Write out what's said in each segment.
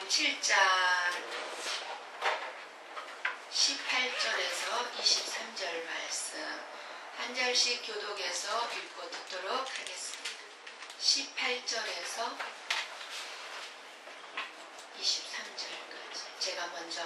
7장 18절에서 23절 말씀 한 절씩 교독해서 읽고 듣도록 하겠습니다. 18절에서 23절까지 제가 먼저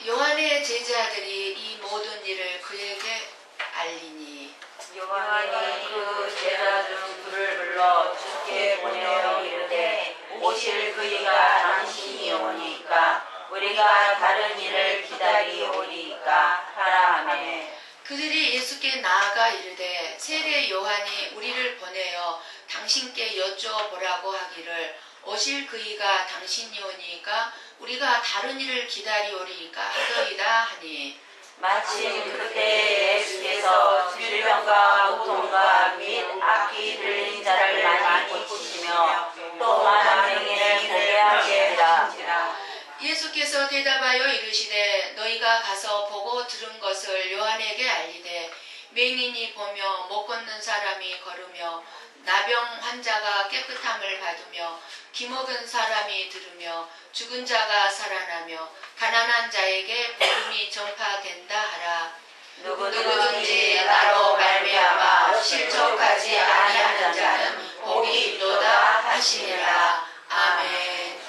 요한의 제자들이 이 모든 일을 그에게 알리니 요한이 그 제자 중 둘을 불러 주께 보내어 이르되 오실 그이가 당신이 오니까 우리가 다른 일을 기다리오리까 하라 하매 그들이 예수께 나아가 이르되 세례 요한이 우리를 보내어 당신께 여쭈어보라고 하기를 오실 그이가 당신이 오니까 우리가 다른 일을 기다리오리까 하더이다 하니 마침 그때 예수께서 질병과 고통과 및 악기 들린 자를 많이 고치시며 또 많은 행인을 보게 하시니라. 예수께서 대답하여 이르시되 너희가 가서 보고 들은 것을 요한에게 알리되 맹인이 보며 못 걷는 사람이 걸으며 나병 환자가 깨끗함을 받으며 기먹은 사람이 들으며 죽은 자가 살아나며 가난한 자에게 복음이 전파된다 하라. 누구든지 나로 말미암아 실족하지 아니하는 자는 복이 있도다 하시니라. 아멘.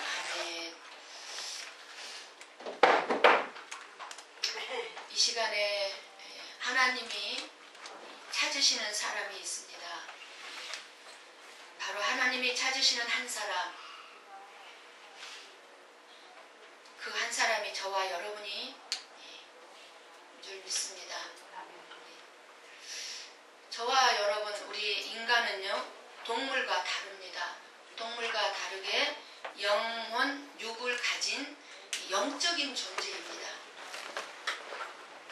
이 시간에 하나님이 찾으시는 사람이 있습니다. 바로 하나님이 찾으시는 한 사람, 그 한 사람이 저와 여러분이 줄 믿습니다. 저와 여러분, 우리 인간은요 동물과 다릅니다. 동물과 다르게 영혼, 육을 가진 영적인 존재입니다.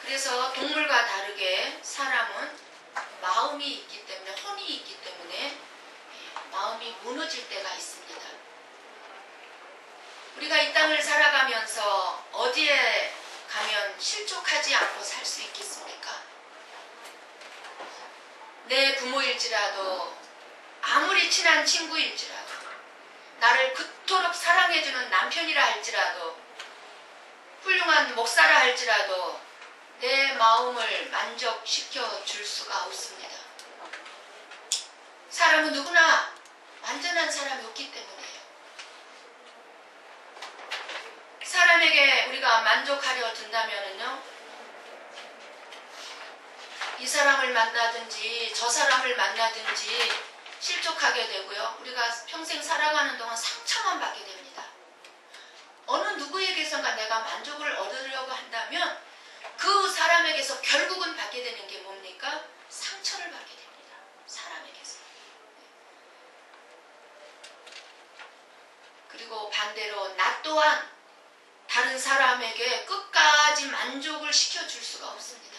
그래서 동물과 다르게 사람은 마음이 있기 때문에, 혼이 있기 때문에 마음이 무너질 때가 있습니다. 우리가 이 땅을 살아가면서 어디에 가면 실족하지 않고 살 수 있겠습니까? 내 부모일지라도, 아무리 친한 친구일지라도, 나를 그토록 사랑해주는 남편이라 할지라도, 훌륭한 목사라 할지라도 내 마음을 만족시켜 줄 수가 없습니다. 사람은 누구나 완전한 사람이 없기 때문에요. 사람에게 우리가 만족하려 든다면은요, 이 사람을 만나든지 저 사람을 만나든지 실족하게 되고요. 우리가 평생 살아가는 동안 상처만 받게 됩니다. 어느 누구에게선가 내가 만족을 얻으려고 한다면 그 사람에게서 결국은 받게 되는 게 뭡니까? 상처를 받게 됩니다. 사람에게서. 그리고 반대로 나 또한 다른 사람에게 끝까지 만족을 시켜줄 수가 없습니다.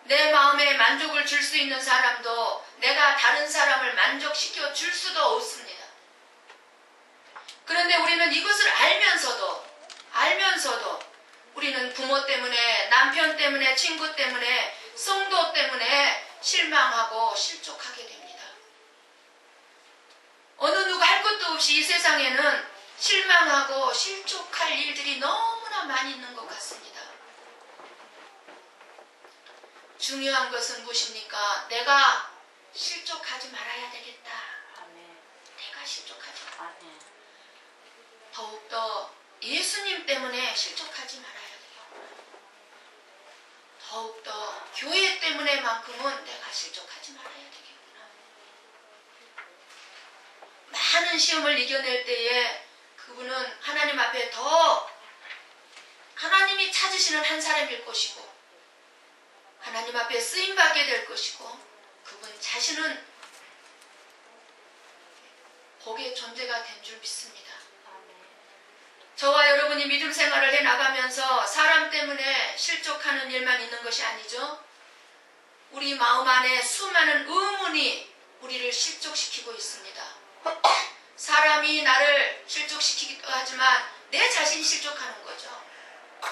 내 마음에 만족을 줄 수 있는 사람도 내가 다른 사람을 만족시켜 줄 수도 없습니다. 그런데 우리는 이것을 알면서도 우리는 부모 때문에, 남편 때문에, 친구 때문에, 성도 때문에 실망하고 실족하게 됩니다. 어느 누가 할 것도 없이 이 세상에는 실망하고 실족할 일들이 너무나 많이 있는 것 같습니다. 중요한 것은 무엇입니까? 내가 실족하지 말아야 되겠다. 내가 실족하지 말아야 되겠다. 더욱더 예수님 때문에 실족하지 말아야 되겠구나. 더욱더 교회 때문에만큼은 내가 실족하지 말아야 되겠구나. 많은 시험을 이겨낼 때에 그분은 하나님 앞에 더 하나님이 찾으시는 한 사람일 것이고 하나님 앞에 쓰임받게 될 것이고 그분 자신은 복의 존재가 된 줄 믿습니다. 저와 여러분이 믿음 생활을 해나가면서 사람 때문에 실족하는 일만 있는 것이 아니죠. 우리 마음 안에 수많은 의문이 우리를 실족시키고 있습니다. 사람이 나를 실족시키기도 하지만 내 자신이 실족하는 거죠.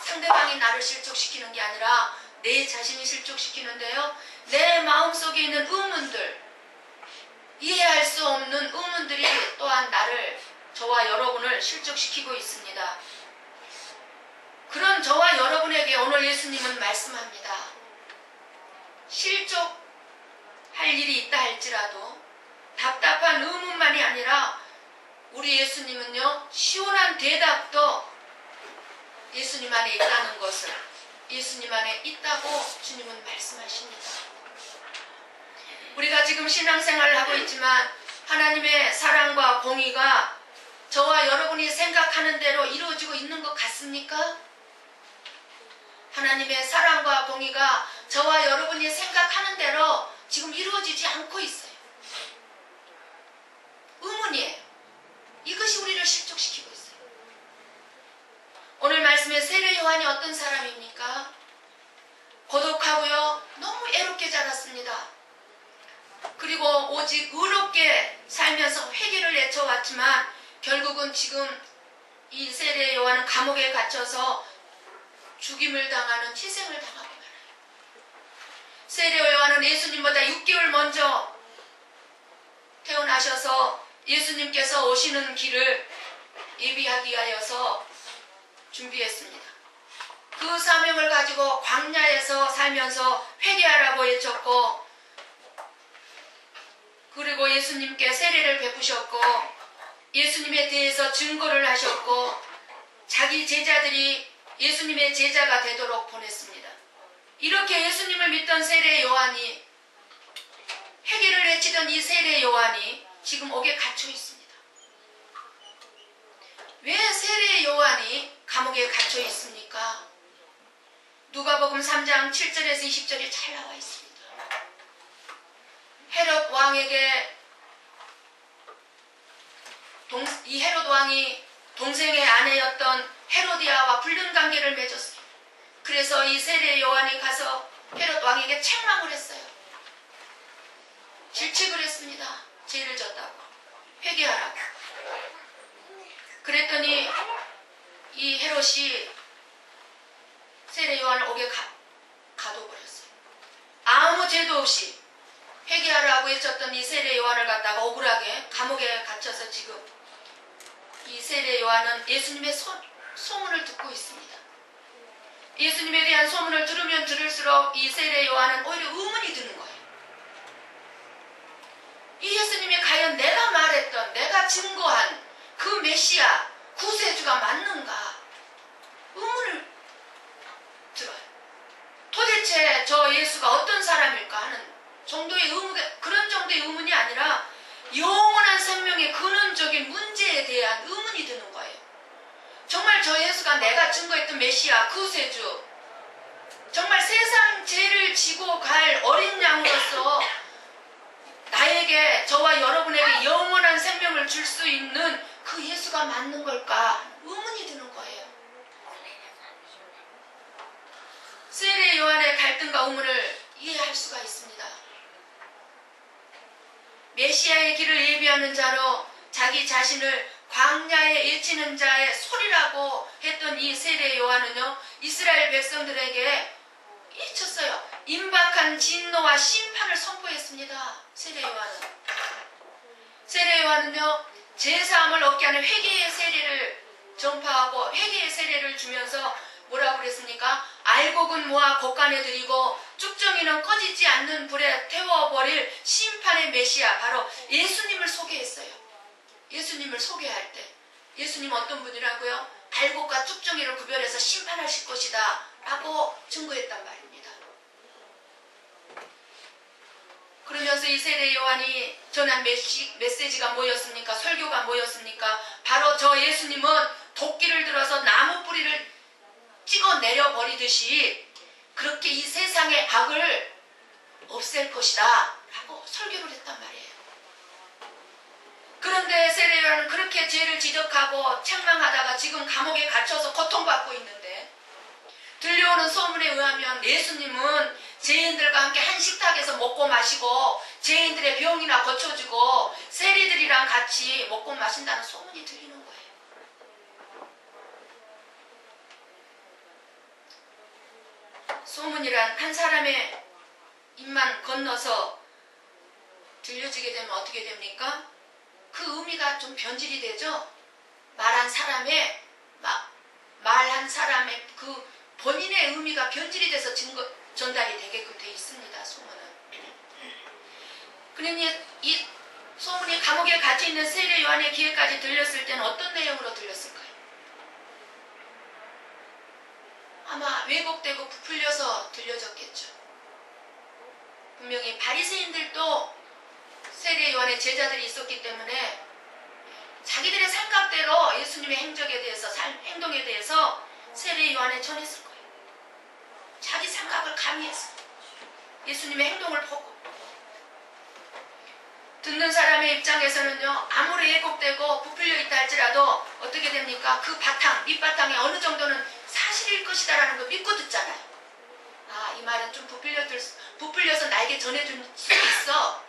상대방이 나를 실족시키는 게 아니라 내 자신이 실족시키는데요. 내 마음속에 있는 의문들, 이해할 수 없는 의문들이 또한 나를 저와 여러분을 실족시키고 있습니다. 그런 저와 여러분에게 오늘 예수님은 말씀합니다. 실족할 일이 있다 할지라도 답답한 의문만이 아니라 우리 예수님은요, 시원한 대답도 예수님 안에 있다는 것을, 예수님 안에 있다고 주님은 말씀하십니다. 우리가 지금 신앙생활을 하고 있지만 하나님의 사랑과 공의가 저와 여러분이 생각하는 대로 이루어지고 있는 것 같습니까? 하나님의 사랑과 공의가 저와 여러분이 생각하는 대로 지금 이루어지지 않고 있어요. 의문이에요. 이것이 우리를 실족시키고 있어요. 오늘 말씀의 세례 요한이 어떤 사람입니까? 고독하고요, 너무 애롭게 자랐습니다. 그리고 오직 의롭게 살면서 회개를 내쳐왔지만 결국은 지금 이 세례 요한은 감옥에 갇혀서 죽임을 당하는, 희생을 당하고 말아요. 세례 요한은 예수님보다 6개월 먼저 태어나셔서 예수님께서 오시는 길을 예비하기 위하여서 준비했습니다. 그 사명을 가지고 광야에서 살면서 회개하라고 외쳤고, 그리고 예수님께 세례를 베푸셨고, 예수님에 대해서 증거를 하셨고, 자기 제자들이 예수님의 제자가 되도록 보냈습니다. 이렇게 예수님을 믿던 세례 요한이, 회개를 외치던 이 세례 요한이 지금 옥에 갇혀 있습니다. 왜 세례 요한이 감옥에 갇혀 있습니까? 누가복음 3장 7절에서 20절이 잘 나와 있습니다. 헤롯 왕에게 이 헤롯 왕이 동생의 아내였던 헤로디아와 불륜 관계를 맺었어요. 그래서 이 세례 요한이 가서 헤롯 왕에게 책망을 했어요. 질책을 했습니다. 죄를 졌다고, 회개하라고. 그랬더니 이 헤롯이 세례 요한을 옥에 가둬버렸어요. 아무 죄도 없이 회개하라고 외쳤던 이 세례 요한을 갖다가 억울하게 감옥에 갇혀서 지금 이 세례 요한은 예수님의 소문을 듣고 있습니다. 예수님에 대한 소문을 들으면 들을수록 이 세례 요한은 오히려 의문이 드는 거예요. 이 예수님이 과연 내가 말했던, 내가 증거한 그 메시아, 구세주가 맞는가? 의문을 들어요. 도대체 저 예수가 어떤 사람일까 하는 정도의 그런 정도의 의문이 아니라 영원한 생명의 근원적인 문제에 대한 의문이 드는 거예요. 정말 저 예수가 내가 증거했던 메시아, 구세주, 정말 세상 죄를 지고 갈 어린 양으로서 나에게, 저와 여러분에게 영원한 생명을 줄 수 있는 그 예수가 맞는 걸까? 의문이 드는 거예요. 세례 요한의 갈등과 의문을 이해할 수가 있습니다. 메시아의 길을 예비하는 자로 자기 자신을 광야에 예치는 자의 소리라고 했던 이 세례 요한은요, 이스라엘 백성들에게 외쳤어요. 임박한 진노와 심판을 선포했습니다. 세례 요한은요, 제사함을 얻게 하는 회개의 세례를 전파하고 회개의 세례를 주면서 뭐라고 그랬습니까? 알곡은 모아 곳간에 들이고 쭉정이는 꺼지지 않는 불에 태워버릴 심판의 메시아, 바로 예수님을 소개했어요. 예수님을 소개할 때 예수님 어떤 분이라고요? 알곡과 쭉정이를 구별해서 심판하실 것이다 라고 증거했단 말입니다. 그러면서 이 세례 요한이 전한 메시지가 뭐였습니까? 설교가 뭐였습니까? 바로 저 예수님은 도끼를 들어서 나무 뿌리를 찍어 내려버리듯이 그렇게 이 세상의 악을 없앨 것이다 라고 설교를 했단 말이에요. 그런데 세례 요한은 그렇게 죄를 지적하고 책망하다가 지금 감옥에 갇혀서 고통받고 있는데, 들려오는 소문에 의하면 예수님은 죄인들과 함께 한 식탁에서 먹고 마시고 죄인들의 병이나 고쳐주고 세리들이랑 같이 먹고 마신다는 소문이 들리는 거예요. 소문이란 한 사람의 입만 건너서 들려지게 되면 어떻게 됩니까? 그 의미가 좀 변질이 되죠? 말한 사람의 그 본인의 의미가 변질이 돼서 전달이 되게끔 돼 있습니다. 소문은. 그러니 이 소문이 감옥에 갇혀 있는 세례 요한의 귀에까지 들렸을 때는 어떤 내용으로 들렸을까요? 아마 왜곡되고 부풀려서 들려졌겠죠. 분명히 바리새인들도 세례 요한의 제자들이 있었기 때문에 자기들의 생각대로 예수님의 행동에 대해서 세례 요한에 전했을 거예요. 자기 생각을 가미해서 예수님의 행동을 보고. 듣는 사람의 입장에서는요, 아무리 왜곡되고 부풀려 있다 할지라도 어떻게 됩니까? 그 밑바탕에 어느 정도는 사실일 것이다라는 걸 믿고 듣잖아요. 아, 이 말은 좀 부풀려서 나에게 전해줄 수 있어.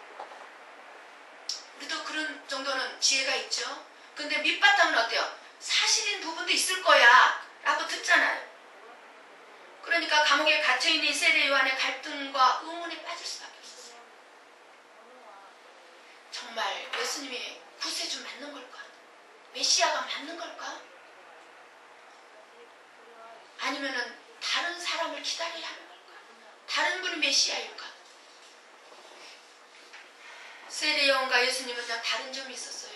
우리도 그런 정도는 지혜가 있죠. 근데 밑바탕은 어때요? 사실인 부분도 있을 거야 라고 듣잖아요. 그러니까 감옥에 갇혀있는 세례 요한의 갈등과 의문에 빠질 수밖에 없었어요. 정말 예수님이 구세주 맞는 걸까? 메시아가 맞는 걸까? 아니면은 다른 사람을 기다려야 하는 걸까? 다른 분이 메시아일까? 세례 요한과 예수님은 다른 점이 있었어요.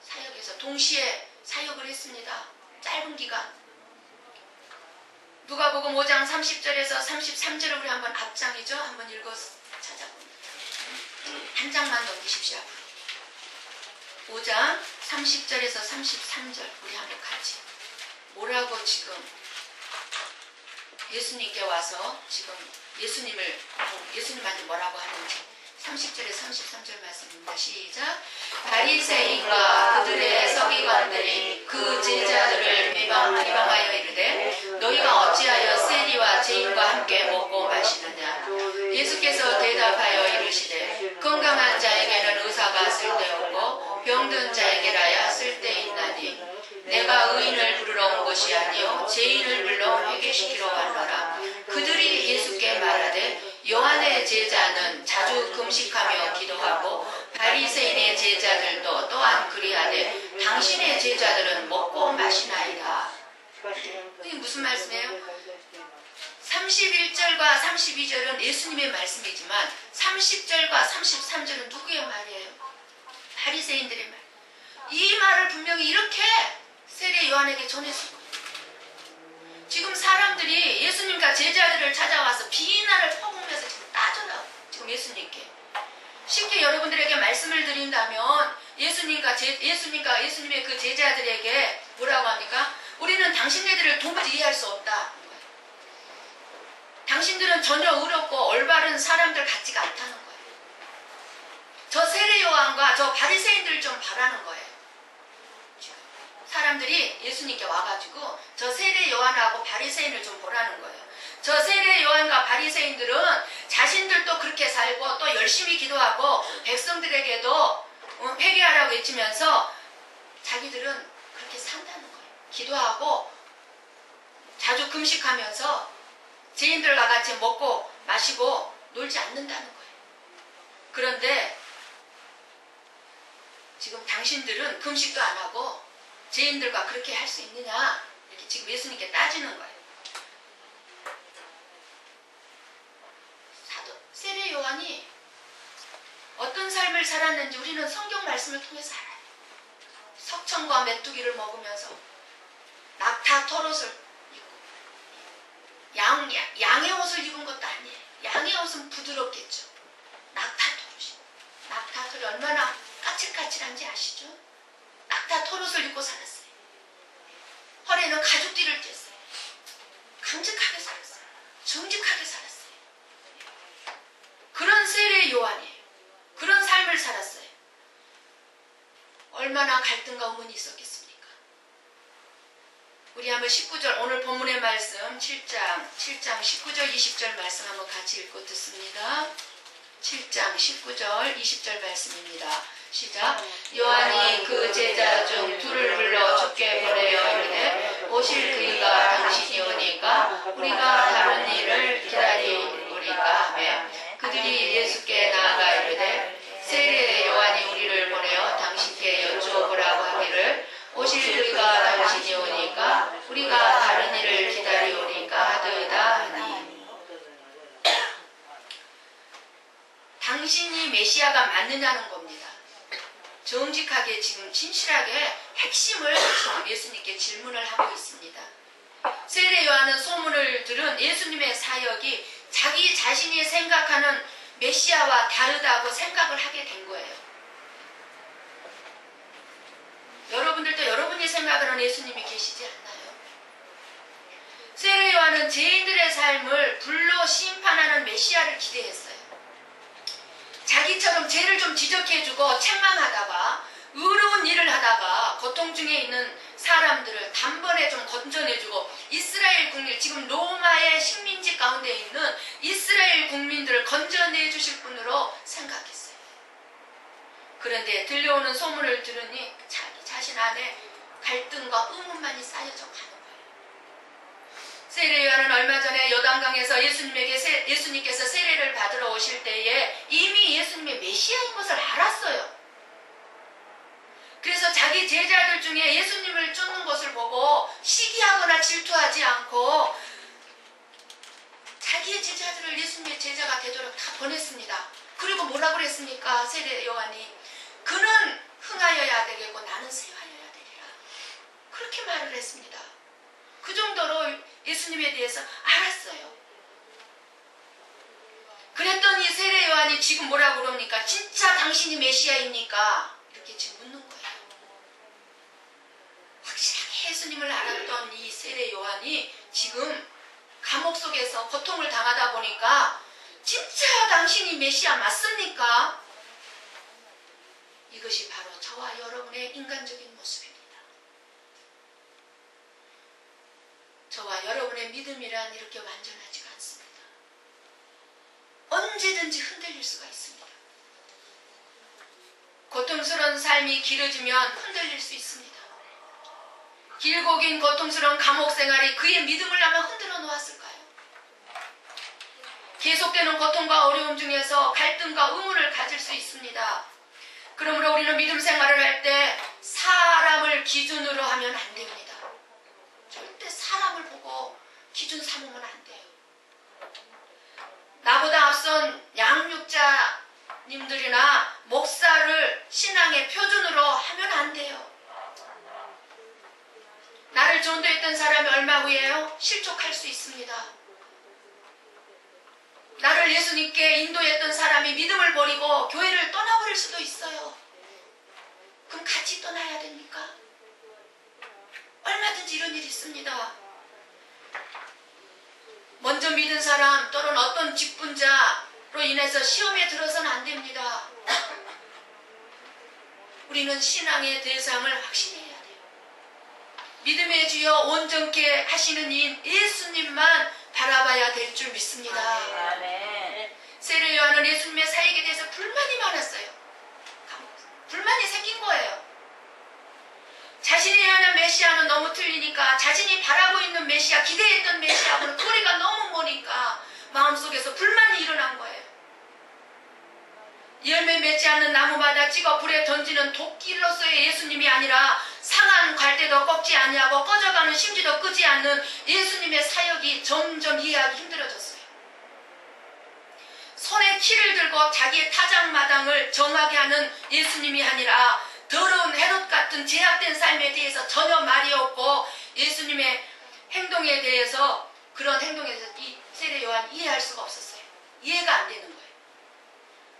사역에서 동시에 사역을 했습니다. 짧은 기간. 누가복음 5장 30절에서 33절을 우리 한번 앞장이죠. 한번 읽어 찾아봅니다. 한 장만 넘기십시오. 앞으로. 5장 30절에서 33절 우리 한번 같이. 뭐라고 지금 예수님께 와서 지금 예수님한테 뭐라고 하는지 30절에 33절 말씀입니다. 시작. 바리새인과 그들의 서기관들이 그 제자들을 비방하여 이르되 너희가 어찌하여 세리와 죄인과 함께 먹고 마시느냐. 예수께서 대답하여 이르시되 건강한 자에게는 의사가 쓸데없고 병든 자에게라야 쓸데있나니 내가 의인을 부르러 온 것이 아니요 죄인을 불러 회개시키러 왔노라. 그들이 예수께 말하되 요한의 제자는 자주 금식하며 기도하고 바리새인의 제자들도 또한 그리하되 당신의 제자들은 먹고 마시나이다. 이게 무슨 말씀이에요? 31절과 32절은 예수님의 말씀이지만 30절과 33절은 누구의 말이에요? 바리새인들의 말. 이 말을 분명히 이렇게 세례 요한에게 전했을 거예요. 지금 사람들이 예수님과 제자들을 찾아와서 비난을 퍼부으면서 지금 따져요. 지금 예수님께. 쉽게 여러분들에게 말씀을 드린다면 예수님과 예수님의 그 제자들에게 뭐라고 합니까? 우리는 당신네들을 도무지 이해할 수 없다. 당신들은 전혀 의롭고 올바른 사람들 같지가 않다는 거예요. 저 세례 요한과 저 바리새인들을 좀 바라는 거예요. 사람들이 예수님께 와가지고 저 세례 요한하고 바리새인을 좀 보라는 거예요. 저 세례 요한과 바리새인들은 자신들도 그렇게 살고 또 열심히 기도하고 백성들에게도 회개하라고 외치면서 자기들은 그렇게 산다는 거예요. 기도하고 자주 금식하면서 죄인들과 같이 먹고 마시고 놀지 않는다는 거예요. 그런데 지금 당신들은 금식도 안 하고 죄인들과 그렇게 할 수 있느냐 이렇게 지금 예수님께 따지는 거예요. 세례 요한이 어떤 삶을 살았는지 우리는 성경 말씀을 통해서 알아요. 석청과 메뚜기를 먹으면서 낙타 털옷을 입고 양의 옷을 입은 것도 아니에요. 양의 옷은 부드럽겠죠. 낙타 털옷이. 낙타 털이 얼마나 까칠까칠한지 아시죠? 낙타 털옷을 입고 살았어요. 허리에는 가죽띠를 뗐어요. 강직하게 살았어요. 정직하게 살았어요. 그런 세례 요한이에요. 그런 삶을 살았어요. 얼마나 갈등과 의문이 있었겠습니까? 우리 한번 19절 오늘 본문의 말씀 7장 19절 20절 말씀 한번 같이 읽고 듣습니다. 7장 19절 20절 말씀입니다. 시작. 요한이 그 제자 중 둘을 불러 주께 보내어 이르되 오실 그이가 당신이 오니까 우리가 다른 일을 기다리우리까 하며 그들이 예수께 나아가 이르되 세례 요한이 우리를 보내어 당신께 여쭈어보라고 하기를 오실 그이가 당신이 오니까 우리가 다른 일을 기다리오니까 하더이다 하니. 당신이 메시아가 맞느냐는 겁니다. 정직하게 지금 진실하게 핵심을 지금 예수님께 질문을 하고 있습니다. 세례 요한은 소문을 들은 예수님의 사역이 자기 자신이 생각하는 메시아와 다르다고 생각을 하게 된 거예요. 여러분들도 여러분이 생각하는 예수님이 계시지 않나요? 세례 요한은 죄인들의 삶을 불로 심판하는 메시아를 기대했어요. 자기처럼 죄를 좀 지적해주고 책망하다가 의로운 일을 하다가 고통 중에 있는 사람들을 단번에 좀 건져내주고 이스라엘 국민, 지금 로마의 식민지 가운데 있는 이스라엘 국민들을 건져내주실 분으로 생각했어요. 그런데 들려오는 소문을 들으니 자기 자신 안에 갈등과 의문만이 쌓여져 가는 거예요. 세례 요한은 얼마 전에 요단강에서 예수님께서 세례를 받으러 오실 때에 이미 예수님의 메시아인 것을 알았어요. 그래서 자기 제자들 중에 예수님을 쫓는 것을 보고 시기하거나 질투하지 않고 자기의 제자들을 예수님의 제자가 되도록 다 보냈습니다. 그리고 뭐라고 그랬습니까? 세례 요한이 그는 흥하여야 되겠고 나는 쇠하여야 되리라. 그렇게 말을 했습니다. 그 정도로 예수님에 대해서 알았어요. 그랬더니 세례 요한이 지금 뭐라고 그럽니까? 진짜 당신이 메시아입니까? 이렇게 지금 묻는 거예요. 확실하게 예수님을 알았던 이 세례 요한이 지금 감옥 속에서 고통을 당하다 보니까 진짜 당신이 메시아 맞습니까? 이것이 바로 저와 여러분의 인간적인 모습입니다. 저와 여러분의 믿음이란 이렇게 완전하지가 않습니다. 언제든지 흔들릴 수가 있습니다. 고통스러운 삶이 길어지면 흔들릴 수 있습니다. 길고 긴 고통스러운 감옥 생활이 그의 믿음을 아마 흔들어 놓았을까요? 계속되는 고통과 어려움 중에서 갈등과 의문을 가질 수 있습니다. 그러므로 우리는 믿음 생활을 할 때 사람을 기준으로 하면 안 됩니다. 절대 사람을 보고 기준 삼으면 안 돼요. 나보다 앞선 양육자님들이나 목사를 신앙의 표준으로 하면 안 돼요. 나를 전도했던 사람이 얼마 후에요? 실족할 수 있습니다. 나를 예수님께 인도했던 사람이 믿음을 버리고 교회를 떠나버릴 수도 있어요. 그럼 같이 떠나야 됩니까? 얼마든지 이런 일이 있습니다. 먼저 믿은 사람 또는 어떤 직분자로 인해서 시험에 들어서는 안 됩니다. 우리는 신앙의 대상을 확신해야 돼요. 믿음의 주여 온전케 하시는 이 예수님만 바라봐야 될 줄 믿습니다. 아멘. 세례 요한은 예수님의 사역에 대해서 불만이 많았어요. 불만이 생긴 거예요. 자신이 예언한 메시아는 너무 틀리니까 자신이 바라고 있는 메시아, 기대했던 메시아하고는 거리가 너무 머니까 마음속에서 불만이 일어난 거예요. 열매 맺지 않는 나무마다 찍어 불에 던지는 도끼로서의 예수님이 아니라 상한 갈대도 꺾지 아니하고 꺼져가는 심지도 끄지 않는 예수님의 사역이 점점 이해하기 힘들어졌어요. 손에 키를 들고 자기의 타작마당을 정하게 하는 예수님이 아니라 더러운 헤롯 같은 제약된 삶에 대해서 전혀 말이 없고 예수님의 행동에 대해서 그런 행동에 대해서 이 세례 요한 이해할 수가 없었어요. 이해가 안 되는 거예요.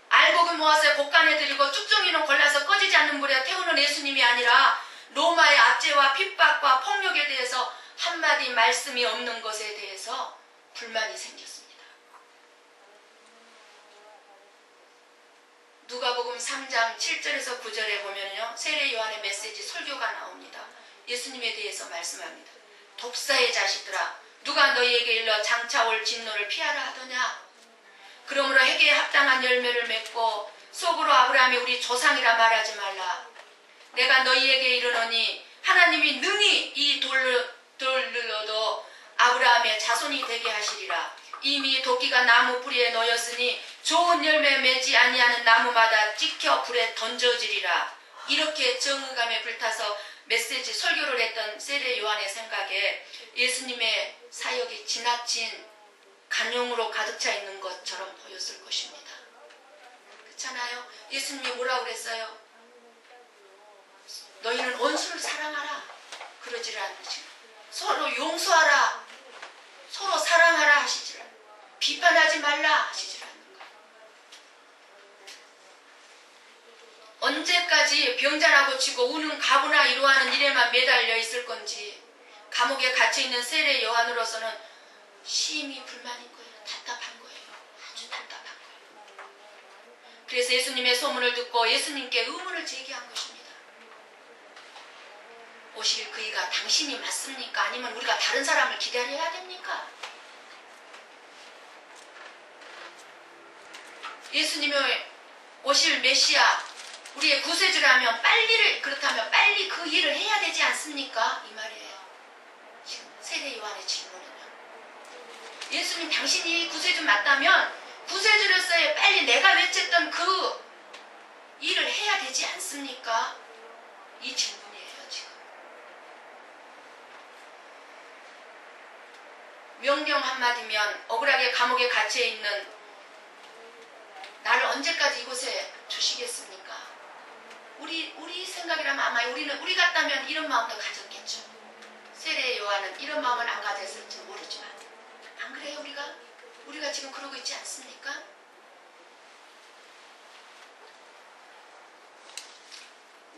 알곡을 모아서 곡간에 들이고 쭉정이는 골라서 꺼지지 않는 불에 태우는 예수님이 아니라 로마의 압제와 핍박과 폭력에 대해서 한마디 말씀이 없는 것에 대해서 불만이 생겼습니다. 누가복음 3장 7절에서 9절에 보면요, 세례 요한의 메시지 설교가 나옵니다. 예수님에 대해서 말씀합니다. 독사의 자식들아, 누가 너희에게 일러 장차 올 진노를 피하라 하더냐? 그러므로 회개에 합당한 열매를 맺고 속으로 아브라함이 우리 조상이라 말하지 말라. 내가 너희에게 이르노니 하나님이 능히 이 돌로도 아브라함의 자손이 되게 하시리라. 이미 도끼가 나무 뿌리에 놓였으니 좋은 열매 맺지 아니하는 나무마다 찍혀 불에 던져지리라. 이렇게 정의감에 불타서 메시지 설교를 했던 세례 요한의 생각에 예수님의 사역이 지나친 간용으로 가득 차 있는 것처럼 보였을 것입니다. 그렇잖아요. 예수님이 뭐라고 그랬어요? 너희는 원수를 사랑하라. 그러지를 않으시고 서로 용서하라. 서로 사랑하라 하시지를 않고 비판하지 말라 하시지를 않는 거예요. 언제까지 병자나 고치고 우는 가부나 이루하는 일에만 매달려 있을 건지 감옥에 갇혀있는 세례 요한으로서는 심히 불만인 거예요. 답답한 거예요. 아주 답답한 거예요. 그래서 예수님의 소문을 듣고 예수님께 의문을 제기한 것입니다. 오실 그이가 당신이 맞습니까? 아니면 우리가 다른 사람을 기다려야 됩니까? 예수님의 오실 메시아, 우리의 구세주라면 그렇다면 빨리 그 일을 해야 되지 않습니까? 이 말이에요. 지금 세례 요한의 질문은요. 예수님 당신이 구세주 맞다면 구세주로서의 빨리 내가 외쳤던 그 일을 해야 되지 않습니까? 이 질문이에요 지금. 명령 한마디면 억울하게 감옥에 갇혀있는 나를 언제까지 이곳에 두시겠습니까? 우리 생각이라면 아마 우리 같다면 이런 마음도 가졌겠죠. 세례 요한은 이런 마음은 안 가졌을지 모르지만 안 그래요 우리가 지금 그러고 있지 않습니까?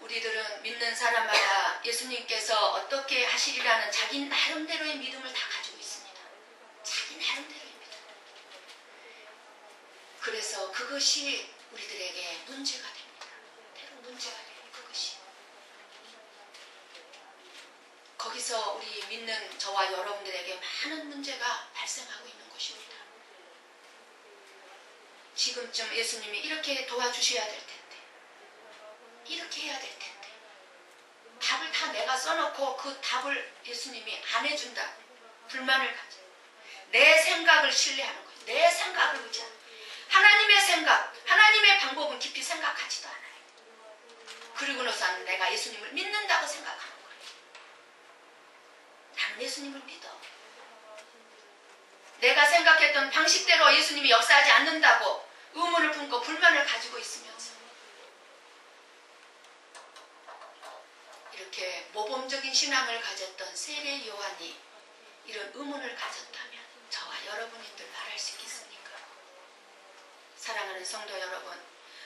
우리들은 믿는 사람마다 예수님께서 어떻게 하시리라는 자기 나름대로의 믿음을 다 가지고 있습니다. 자기 나름대로의 믿음. 그래서 그것이 우리들에게 문제가 됩니다. 때로 문제가 돼요. 그것이. 거기서 우리 믿는 저와 여러분들에게 많은 문제가 발생하고 있는 것입니다. 지금쯤 예수님이 이렇게 도와주셔야 될 텐데 이렇게 해야 될 텐데 답을 다 내가 써놓고 그 답을 예수님이 안 해준다. 불만을 가져. 내 생각을 신뢰하는 거예요. 내 생각을 의지하는 거예요. 하나님의 생각, 하나님의 방법은 깊이 생각하지도 않아요. 그리고 나서는 내가 예수님을 믿는다고 생각하는 거예요. 나는 예수님을 믿어. 내가 생각했던 방식대로 예수님이 역사하지 않는다고 의문을 품고 불만을 가지고 있으면서 이렇게 모범적인 신앙을 가졌던 세례 요한이 이런 의문을 가졌다면 저와 여러분님들 말할 수 있겠습니까? 사랑하는 성도 여러분,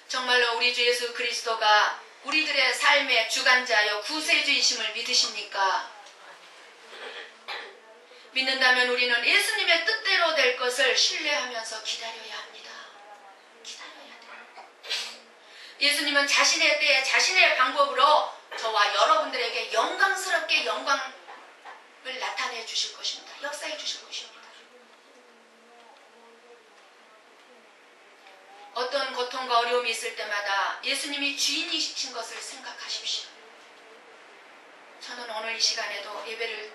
정말로 우리 주 예수 그리스도가 우리들의 삶의 주관자여 구세주이심을 믿으십니까? 믿는다면 우리는 예수님의 뜻대로 될 것을 신뢰하면서 기다려야 합니다. 기다려야 돼요. 예수님은 자신의 때에 자신의 방법으로 저와 여러분들에게 영광스럽게 영광을 나타내 주실 것입니다. 역사해 주실 것입니다. 어떤 고통과 어려움이 있을 때마다 예수님이 주인이신 것을 생각하십시오. 저는 오늘 이 시간에도 예배를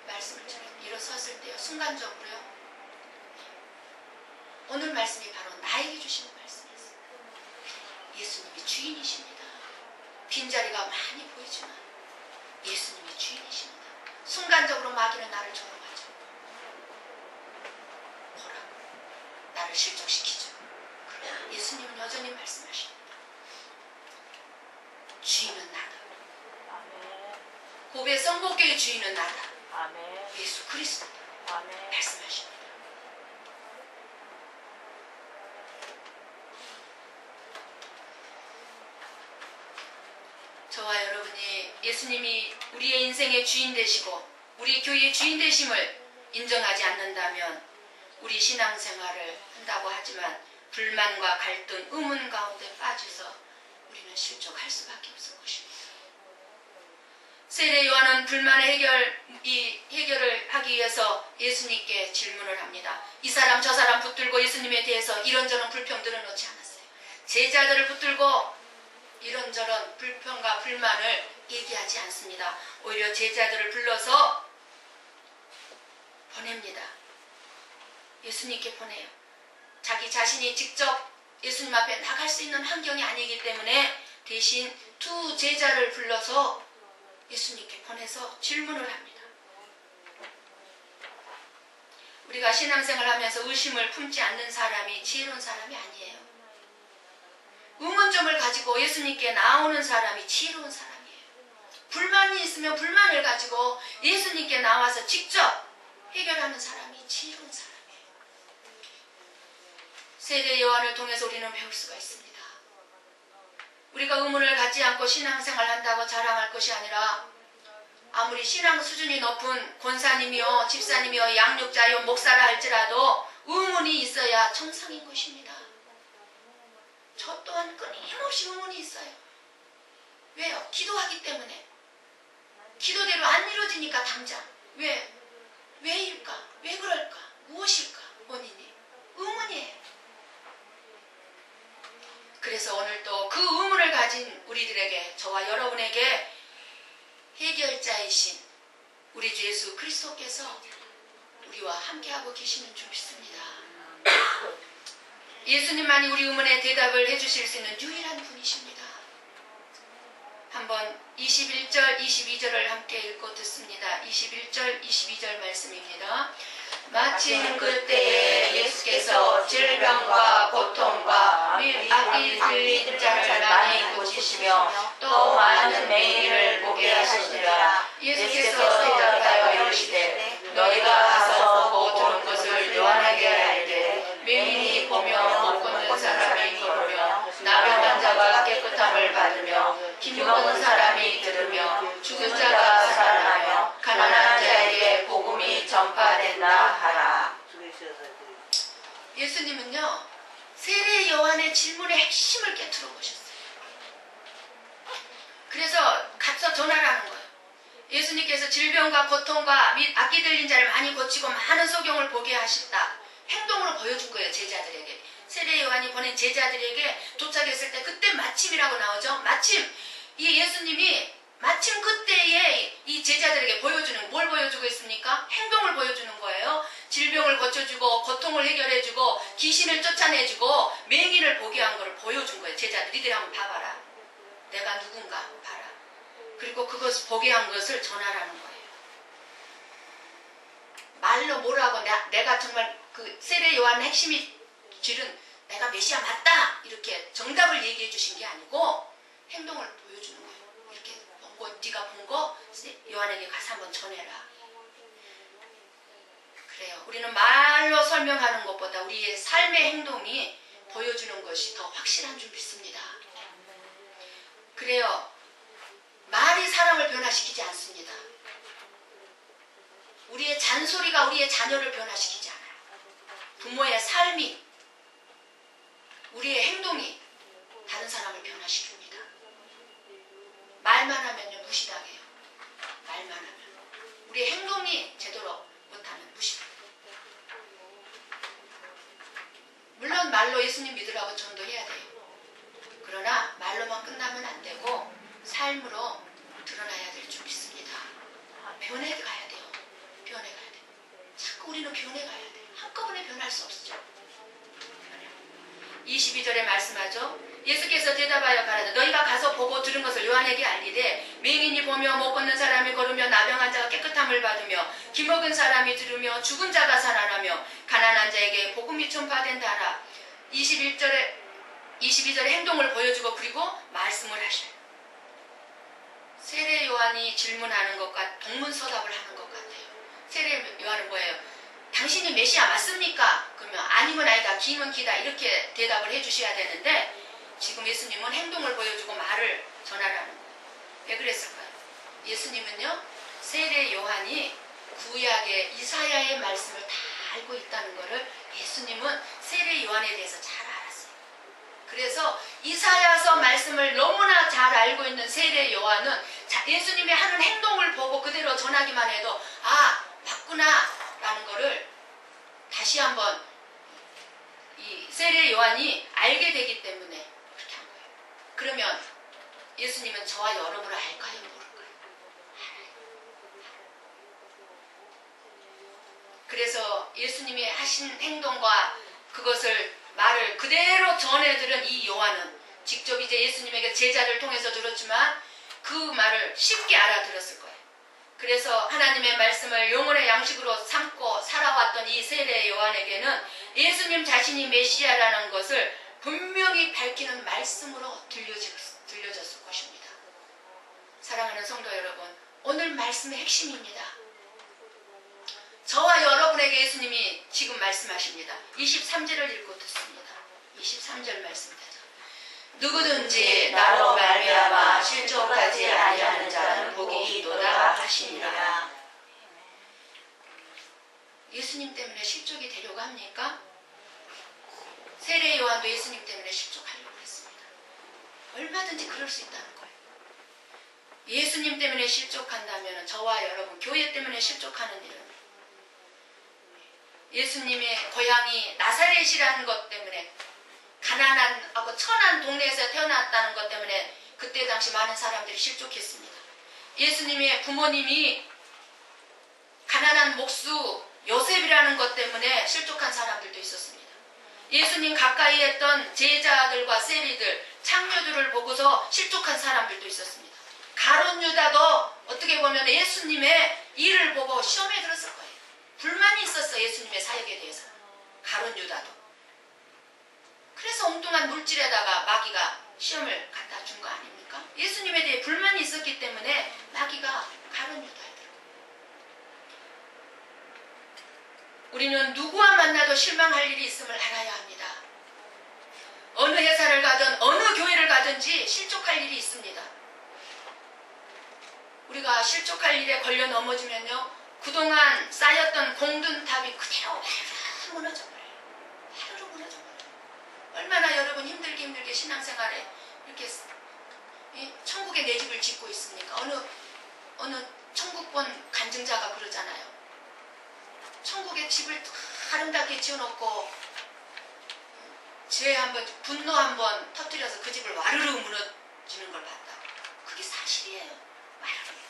말씀을 일어섰을 때요, 순간적으로요, 오늘 말씀이 바로 나에게 주시는 말씀이었어요. 예수님이 주인이십니다. 빈자리가 많이 보이지만 예수님이 주인이십니다. 순간적으로 마귀는 나를 조롱하죠. 뭐라고? 나를 실족시키죠. 그러나 예수님은 여전히 말씀하십니다. 주인은 나다. 고베 성복교의 주인은 나다. 아멘. 예수 그리스도다. 아멘. 말씀하십니다. 저와 여러분이 예수님이 우리의 인생의 주인 되시고 우리 교회의 주인 되심을 인정하지 않는다면 우리 신앙생활을 한다고 하지만 불만과 갈등, 의문 가운데 빠져서 우리는 실족할 수밖에 없을 것입니다. 세례 요한은 불만의 해결을 하기 위해서 예수님께 질문을 합니다. 이 사람 저 사람 붙들고 예수님에 대해서 이런저런 불평들은 넣지 않았어요. 제자들을 붙들고 이런저런 불평과 불만을 얘기하지 않습니다. 오히려 제자들을 불러서 보냅니다. 예수님께 보내요. 자기 자신이 직접 예수님 앞에 나갈 수 있는 환경이 아니기 때문에 대신 두 제자를 불러서 예수님께 보내서 질문을 합니다. 우리가 신앙생활 하면서 의심을 품지 않는 사람이 지혜로운 사람이 아니에요. 의문점을 가지고 예수님께 나오는 사람이 지혜로운 사람이에요. 불만이 있으면 불만을 가지고 예수님께 나와서 직접 해결하는 사람이 지혜로운 사람이에요. 세례 요한을 통해서 우리는 배울 수가 있습니다. 우리가 의문을 갖지 않고 신앙생활 한다고 자랑할 것이 아니라 아무리 신앙 수준이 높은 권사님이요, 집사님이요, 양육자요, 목사라 할지라도 의문이 있어야 정상인 것입니다. 저 또한 끊임없이 의문이 있어요. 왜요? 기도하기 때문에. 기도대로 안 이루어지니까 당장. 왜일까? 왜 그럴까? 무엇일까? 원인이. 의문이에요. 그래서 오늘 또 그 의문을 가진 우리들에게, 저와 여러분에게 해결자이신 우리 주 예수 그리스도께서 우리와 함께하고 계시는 줄 믿습니다. 예수님만이 우리 의문에 대답을 해주실 수 있는 유일한 분이십니다. 한번 21절, 22절을 함께 읽고 듣습니다. 21절, 22절 말씀입니다. 마침 그때에 예수께서 질병과 고통과 및 악이 들린 자를 많이 고치시며 또 많은 맹인을 보게 하시니라. 예수께서 대답하여 이르시되 너희가 가서 보고 들은 것을 요한에게 알되 맹인이 보며 못 걷는 사람이 걸으며 나병 자가 깨끗함을 받으며 기먹은 사람이 들으며 죽은 자가 살아나며 가난한 자에게 복음이 전파된다 하라. 예수님은요, 세례 요한의 질문의 핵심을 깨트려 보셨어요. 그래서 가서 전하라는 거예요. 예수님께서 질병과 고통과 및 악기 들린 자를 많이 고치고 많은 소경을 보게 하셨다. 행동으로 보여준 거예요, 제자들에게. 세례 요한이 보낸 제자들에게 도착했을 때 그때 마침이라고 나오죠. 마침 이 예수님이 마침 그때에 이 제자들에게 보여주는, 뭘 보여주고 있습니까? 행동을 보여주는 거예요. 질병을 고쳐주고 고통을 해결해주고 귀신을 쫓아내주고 맹인을 보게 한 거를 보여준 거예요. 제자들, 니들이 한번 봐봐라. 내가 누군가 봐라. 그리고 그것을 보게 한 것을 전하라는 거예요. 말로 뭐라고 내가 정말 그 세례 요한의 핵심이 줄은 내가 메시아 맞다 이렇게 정답을 얘기해 주신 게 아니고 행동을 보여주는 거예요. 이렇게 본 거, 네가 본 거 요한에게 가서 한번 전해라. 그래요. 우리는 말로 설명하는 것보다 우리의 삶의 행동이 보여주는 것이 더 확실한 줄 믿습니다. 그래요. 말이 사람을 변화시키지 않습니다. 우리의 잔소리가 우리의 자녀를 변화시키지 않아요. 부모의 삶이, 우리의 행동이 다른 사람을 변화시킵니다. 말만 하면요, 무시당해요. 말만 하면. 우리의 행동이 제대로 못하면 무시당해요. 물론 말로 예수님 믿으라고 전도해야 돼요. 그러나 말로만 끝나면 안 되고 삶으로 드러나야 될 줄 믿습니다. 변해가야 돼요. 변해가야 돼요. 자꾸 우리는 변해가야 돼요. 한꺼번에 변할 수 없죠. 22절에 말씀하죠. 예수께서 대답하여 가라되 너희가 가서 보고 들은 것을 요한에게 알리되 맹인이 보며 못 걷는 사람이 걸으며 나병한 자가 깨끗함을 받으며 기먹은 사람이 들으며 죽은 자가 살아나며 가난한 자에게 복음이 전파된다 하라. 22절에 행동을 보여주고 그리고 말씀을 하셔요. 세례 요한이 질문하는 것과 동문서답을 하는 것 같아요. 세례 요한은 뭐예요? 당신이 메시아 맞습니까? 그러면 아니면 아니다, 기면 기다 이렇게 대답을 해주셔야 되는데 지금 예수님은 행동을 보여주고 말을 전하라는 거예요. 왜 그랬을까요? 예수님은요, 세례 요한이 구약의 이사야의 말씀을 다 알고 있다는 것을 예수님은 세례 요한에 대해서 잘 알았어요. 그래서 이사야서 말씀을 너무나 잘 알고 있는 세례 요한은 예수님이 하는 행동을 보고 그대로 전하기만 해도 아, 맞구나 라는 거를 다시 한번 이 세례 요한이 알게 되기 때문에 그렇게 한 거예요. 그러면 예수님은 저와 여러분을 알까요? 모를까요? 그래서 예수님이 하신 행동과 그것을 말을 그대로 전해들은 이 요한은 직접 이제 예수님에게 제자를 통해서 들었지만 그 말을 쉽게 알아들었을 거예요. 그래서 하나님의 말씀을 영혼의 양식으로 삼고 살아왔던 이 세례 요한에게는 예수님 자신이 메시아라는 것을 분명히 밝히는 말씀으로 들려졌을 것입니다. 사랑하는 성도 여러분, 오늘 말씀의 핵심입니다. 저와 여러분에게 예수님이 지금 말씀하십니다. 23절을 읽고 듣습니다. 23절 말씀입니다. 누구든지 나로 말미암아 실족하지 아니하는 자는 복이 있도다 하시니라. 예수님 때문에 실족이 되려고 합니까? 세례 요한도 예수님 때문에 실족하려고 했습니다. 얼마든지 그럴 수 있다는 거예요. 예수님 때문에 실족한다면 저와 여러분 교회 때문에 실족하는 일은 예수님의 고향이 나사렛이라는 것 때문에 가난하고 천한 동네에서 태어났다는 것 때문에 그때 당시 많은 사람들이 실족했습니다. 예수님의 부모님이 가난한 목수 요셉이라는 것 때문에 실족한 사람들도 있었습니다. 예수님 가까이 했던 제자들과 세리들, 창녀들을 보고서 실족한 사람들도 있었습니다. 가룟 유다도 어떻게 보면 예수님의 일을 보고 시험에 들었을 거예요. 불만이 있었어, 예수님의 사역에 대해서. 가룟 유다도. 그래서 엉뚱한 물질에다가 마귀가 시험을 갖다 준 거 아닙니까? 예수님에 대해 불만이 있었기 때문에 마귀가 가룟 유다더라고요. 우리는 누구와 만나도 실망할 일이 있음을 알아야 합니다. 어느 회사를 가든 어느 교회를 가든지 실족할 일이 있습니다. 우리가 실족할 일에 걸려 넘어지면요, 그동안 쌓였던 공든탑이 그대로 화르르 무너져버려요. 화르르 무너져버려요. 얼마나 여러분 힘들게 신앙생활에 이렇게 천국에 내 집을 짓고 있습니까? 어느 천국본 간증자가 그러잖아요. 천국에 집을 아름답게 지어놓고 죄 한번, 분노 한번 터뜨려서 그 집을 와르르 무너지는 걸 봤다. 그게 사실이에요. 와르르.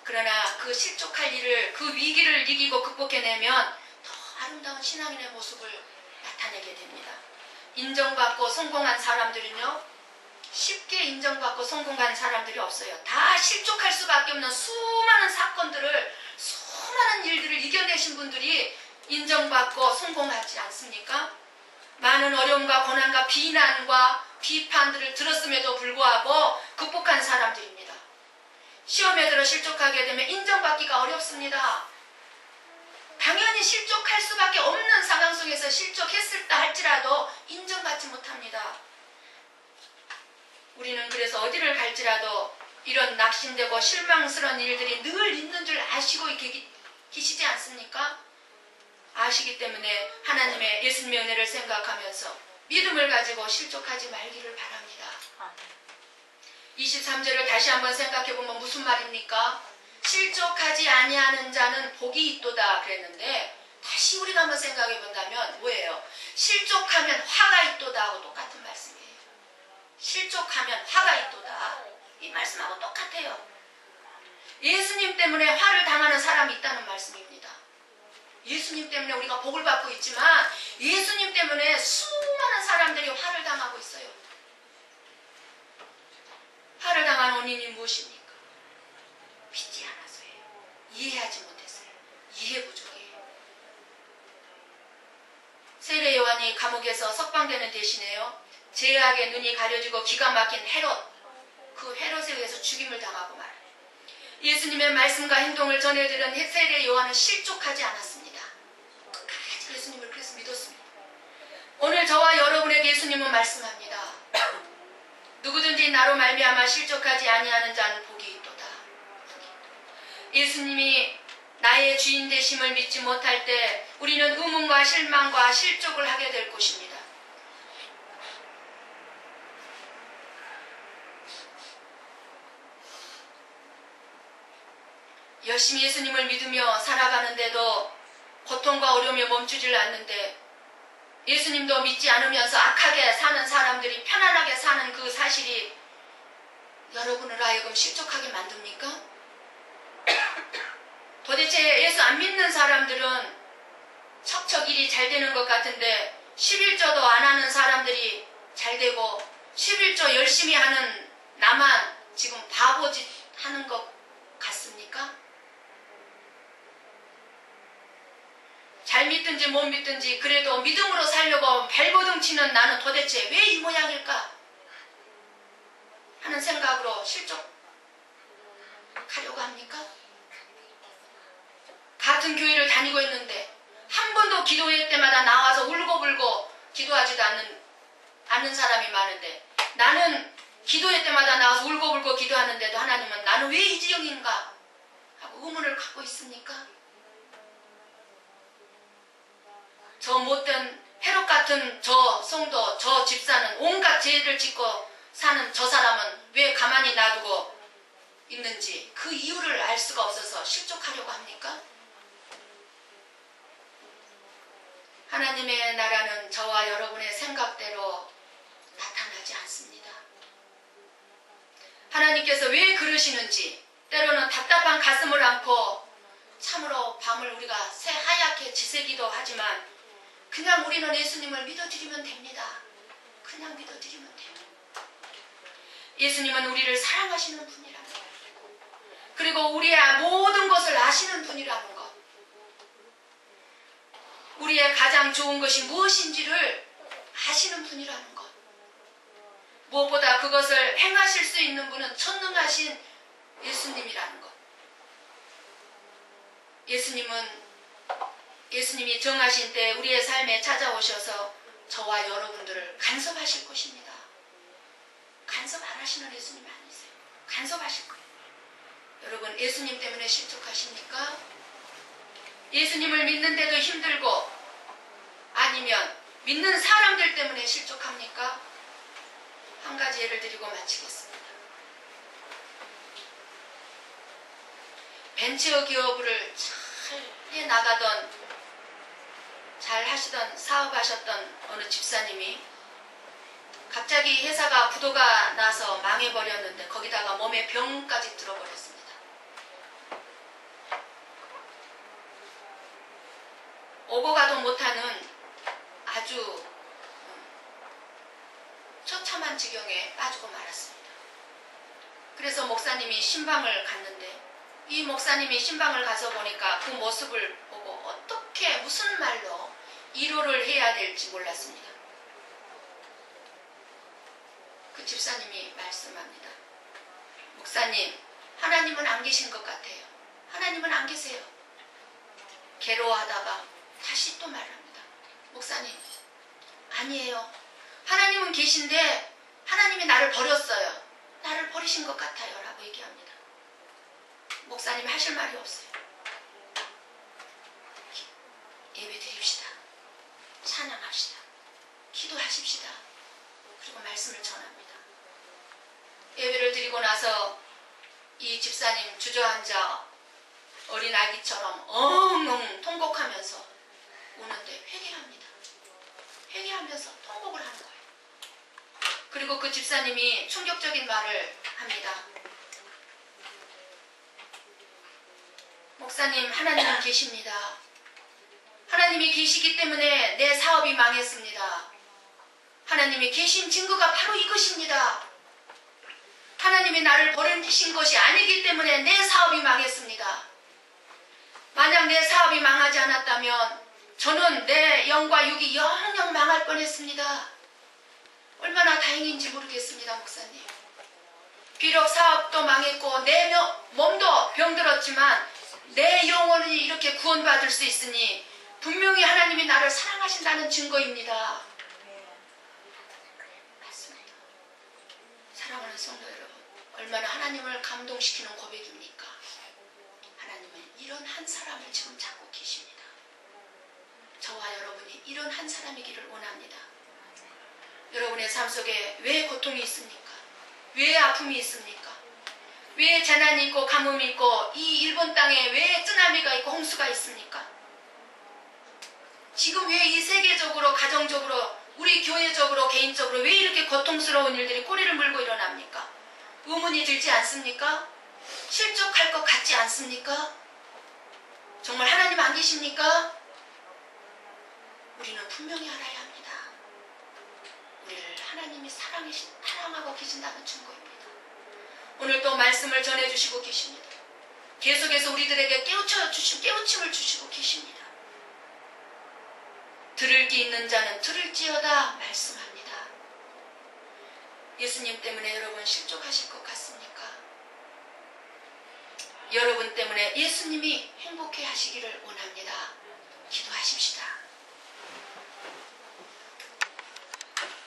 그러나 그 실족할 일을, 그 위기를 이기고 극복해내면 더 아름다운 신앙인의 모습을 나타내게 됩니다. 인정받고 성공한 사람들은요, 쉽게 인정받고 성공한 사람들이 없어요. 다 실족할 수밖에 없는 수많은 사건들을, 수많은 일들을 이겨내신 분들이 인정받고 성공하지 않습니까? 많은 어려움과 고난과 비난과 비판들을 들었음에도 불구하고 극복한 사람들입니다. 시험에 들어 실족하게 되면 인정받기가 어렵습니다. 당연히 실족할 수밖에 없는 상황 속에서 실족했을다 할지라도 인정받지 못합니다. 우리는 그래서 어디를 갈지라도 이런 낙심되고 실망스러운 일들이 늘 있는 줄 아시고 계시지 않습니까? 아시기 때문에 하나님의 예수님의 은혜를 생각하면서 믿음을 가지고 실족하지 말기를 바랍니다. 23절을 다시 한번 생각해보면 무슨 말입니까? 실족하지 아니하는 자는 복이 있도다 그랬는데, 다시 우리가 한번 생각해본다면 뭐예요? 실족하면 화가 있도다 하고 똑같은 말씀이에요. 실족하면 화가 있도다. 이 말씀하고 똑같아요. 예수님 때문에 화를 당하는 사람이 있다는 말씀입니다. 예수님 때문에 우리가 복을 받고 있지만 예수님 때문에 수많은 사람들이 화를 당하고 있어요. 화를 당한 원인이 무엇입니까? 믿지 않아서예요. 이해하지 못했어요. 이해 부족이에요. 세례 요한이 감옥에서 석방되는 대신에요, 죄악의 눈이 가려지고 기가 막힌 헤롯, 그 헤롯에 의해서 죽임을 당하고 말아요. 예수님의 말씀과 행동을 전해들은 세례 요한은 실족하지 않았습니다. 끝까지 예수님을 그래서 믿었습니다. 오늘 저와 여러분에게 예수님은 말씀합니다. 누구든지 나로 말미암아 실족하지 아니하는 자는 복이 있도다. 예수님이 나의 주인 되심을 믿지 못할 때 우리는 의문과 실망과 실족을 하게 될 것입니다. 열심히 예수님을 믿으며 살아가는데도 고통과 어려움에 멈추질 않는데, 예수님도 믿지 않으면서 악하게 사는 사람들이 편안하게 사는 그 사실이 여러분을 하여금 실족하게 만듭니까? 도대체 예수 안 믿는 사람들은 척척 일이 잘 되는 것 같은데 11조도 안 하는 사람들이 잘 되고 11조 열심히 하는 나만 지금 바보짓 하는 것 같습니까? 잘 믿든지 못 믿든지 그래도 믿음으로 살려고 발버둥 치는 나는 도대체 왜 이 모양일까? 하는 생각으로 실족하려고 합니까? 같은 교회를 다니고 있는데 한 번도 기도회 때마다 나와서 울고불고 기도하지도 않는 사람이 많은데 나는 기도회 때마다 나와서 울고불고 기도하는데도 하나님은 나는 왜 이 지경인가 하고 의문을 갖고 있습니까? 저 못된 헤롯 같은 저 성도 저 집사는 온갖 죄를 짓고 사는 저 사람은 왜 가만히 놔두고 있는지 그 이유를 알 수가 없어서 실족하려고 합니까? 하나님의 나라는 저와 여러분의 생각대로 나타나지 않습니다. 하나님께서 왜 그러시는지 때로는 답답한 가슴을 안고 참으로 밤을 우리가 새하얗게 지새기도 하지만 그냥 우리는 예수님을 믿어드리면 됩니다. 그냥 믿어드리면 돼요. 예수님은 우리를 사랑하시는 분이라는 것, 그리고 우리의 모든 것을 아시는 분이라는 것, 우리의 가장 좋은 것이 무엇인지를 아시는 분이라는 것, 무엇보다 그것을 행하실 수 있는 분은 천능하신 예수님이라는 것. 예수님이 정하신 때 우리의 삶에 찾아오셔서 저와 여러분들을 간섭하실 것입니다. 간섭 안 하시는 예수님 아니세요. 간섭하실 거예요. 여러분, 예수님 때문에 실족하십니까? 예수님을 믿는데도 힘들고 아니면 믿는 사람들 때문에 실족합니까? 한 가지 예를 드리고 마치겠습니다. 벤처 기업을 잘 해나가던, 잘 하시던, 사업하셨던 어느 집사님이 갑자기 회사가 부도가 나서 망해버렸는데 거기다가 몸에 병까지 들어버렸습니다. 오고 가도 못하는 아주 처참한 지경에 빠지고 말았습니다. 그래서 목사님이 신방을 갔는데 이 목사님이 신방을 가서 보니까 그 모습을 보고 어떻게 무슨 말로 위로를 해야 될지 몰랐습니다. 그 집사님이 말씀합니다. 목사님, 하나님은 안 계신 것 같아요. 하나님은 안 계세요. 괴로워하다가 다시 또 말합니다. 목사님, 아니에요. 하나님은 계신데 하나님이 나를 버렸어요. 나를 버리신 것 같아요. 라고 얘기합니다. 목사님 하실 말이 없어요. 예배 드립시다. 찬양합시다. 기도하십시다. 그리고 말씀을 전합니다. 예배를 드리고 나서 이 집사님 주저앉아 어린 아기처럼 엉엉 통곡하면서 우는데 회개합니다. 회개하면서 통곡을 하는 거예요. 그리고 그 집사님이 충격적인 말을 합니다. 목사님, 하나님은 계십니다. 하나님이 계시기 때문에 내 사업이 망했습니다. 하나님이 계신 증거가 바로 이것입니다. 하나님이 나를 버리신 것이 아니기 때문에 내 사업이 망했습니다. 만약 내 사업이 망하지 않았다면 저는 내 영과 육이 영영 망할 뻔했습니다. 얼마나 다행인지 모르겠습니다, 목사님. 비록 사업도 망했고 내 몸도 병들었지만 내 영혼이 이렇게 구원받을 수 있으니 분명히 하나님이 나를 사랑하신다는 증거입니다. 맞습니다. 사랑하는 성도 여러분, 얼마나 하나님을 감동시키는 고백입니까? 하나님은 이런 한 사람을 지금 찾고 계십니다. 저와 여러분이 이런 한 사람이기를 원합니다. 여러분의 삶 속에 왜 고통이 있습니까? 왜 아픔이 있습니까? 왜 재난이 있고 가뭄이 있고 이 일본 땅에 왜 쓰나미가 있고 홍수가 있습니까? 지금 왜 이 세계적으로, 가정적으로, 우리 교회적으로, 개인적으로 왜 이렇게 고통스러운 일들이 꼬리를 물고 일어납니까? 의문이 들지 않습니까? 실족할 것 같지 않습니까? 정말 하나님 안 계십니까? 우리는 분명히 알아야 합니다. 우리를 하나님이 사랑하고 계신다는 증거입니다. 오늘 또 말씀을 전해주시고 계십니다. 계속해서 우리들에게 깨우침을 주시고 계십니다. 들을 귀 있는 자는 들을지어다 말씀합니다. 예수님 때문에 여러분 실족하실 것 같습니까? 여러분 때문에 예수님이 행복해 하시기를 원합니다. 기도하십시다.